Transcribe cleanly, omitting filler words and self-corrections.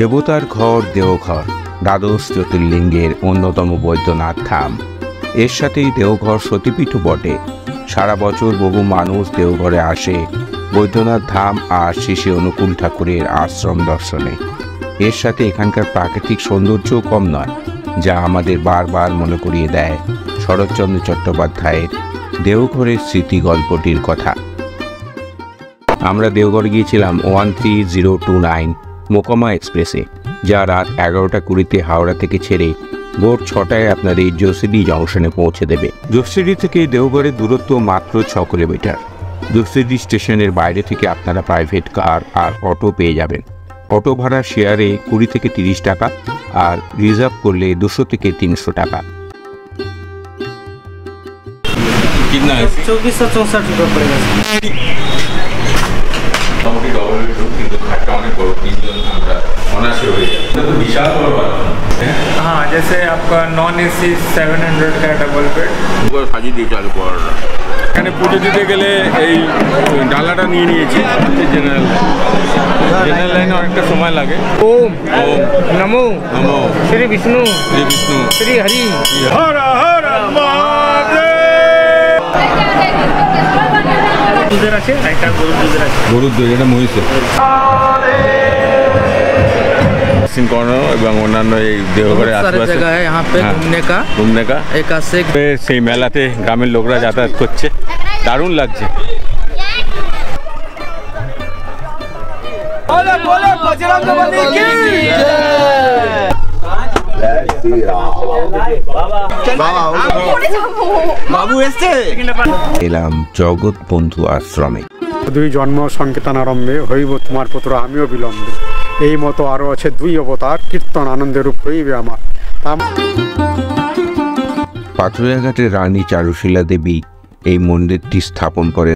দেবতার ঘর দেওঘর দ্বাদশ জ্যোতির্লিঙ্গের অন্যতম বৈদ্যনাথ ধাম। এর সাথেই দেওঘর সতীপীঠও বটে। সারা বছর বহু মানুষ দেওঘরে আসে বৈদ্যনাথ ধাম আর শ্রী অনুকূল ঠাকুরের আশ্রম দর্শনে। এর সাথে এখানকার প্রাকৃতিক সৌন্দর্যও কম নয়, যা আমাদের বারবার মনে করিয়ে দেয় শরৎচন্দ্র চট্টোপাধ্যায়ের দেওঘরের স্মৃতি গল্পটির কথা। আমরা দেওঘর গিয়েছিলাম 13029 মোকামা এক্সপ্রেসে, যা রাত 11টা 20 হাওড়া থেকে ছেড়ে ভোর 6টায় আপনাদের যোশীডি জংশনে পৌঁছে দেবে। যোশীডি থেকে দেওঘরের দূরত্ব মাত্র 6 কিলোমিটার। যোশীডি স্টেশনের বাইরে থেকে আপনারা প্রাইভেট কার আর অটো পেয়ে যাবেন। অটো ভাড়া শেয়ারে 20 থেকে 30 টাকা, আর রিজার্ভ করলে 200 থেকে 300 টাকা। 2464 रुपये पड़ेगा। हाँ, जैसे आपका नॉन एसी 700 का डबल बेड সাজি দিয়ে চালু করা। এখানে পুজো দিতে গেলে এই ডালাটা নিয়ে নিয়েছি। জেনারেল লাইনে অনেকটা সময় লাগে। ओम नमो নমো श्री विष्णु শ্রী বিষ্ণু श्री हरि হর হর মহাদেব। দুধের আছে, একটা গরুর দুধের আছে। গরুর দই, এটা মহিষের। করানো এবং অন্যান্য এই দেওঘরের আশেপাশে जगह है यहाँ पे ঘুমনে কা एक आसे সেই মেলাতে গ্রামের লোকরা যাতায়াত করছে, দারুণ লাগছে। এলাম জগৎ বন্ধু আশ্রমে। দুই জন্ম সংকীর্তন আরম্ভে হইব তোমার পুত্র আমিও বিলম্বে। এই মতো আরও আছে 2 অবতার, কীর্তন আনন্দের রূপ হইবে আমার। পাথুরিয়াঘাটের রানী চারুশীলা দেবী এই মন্দিরটি স্থাপন করে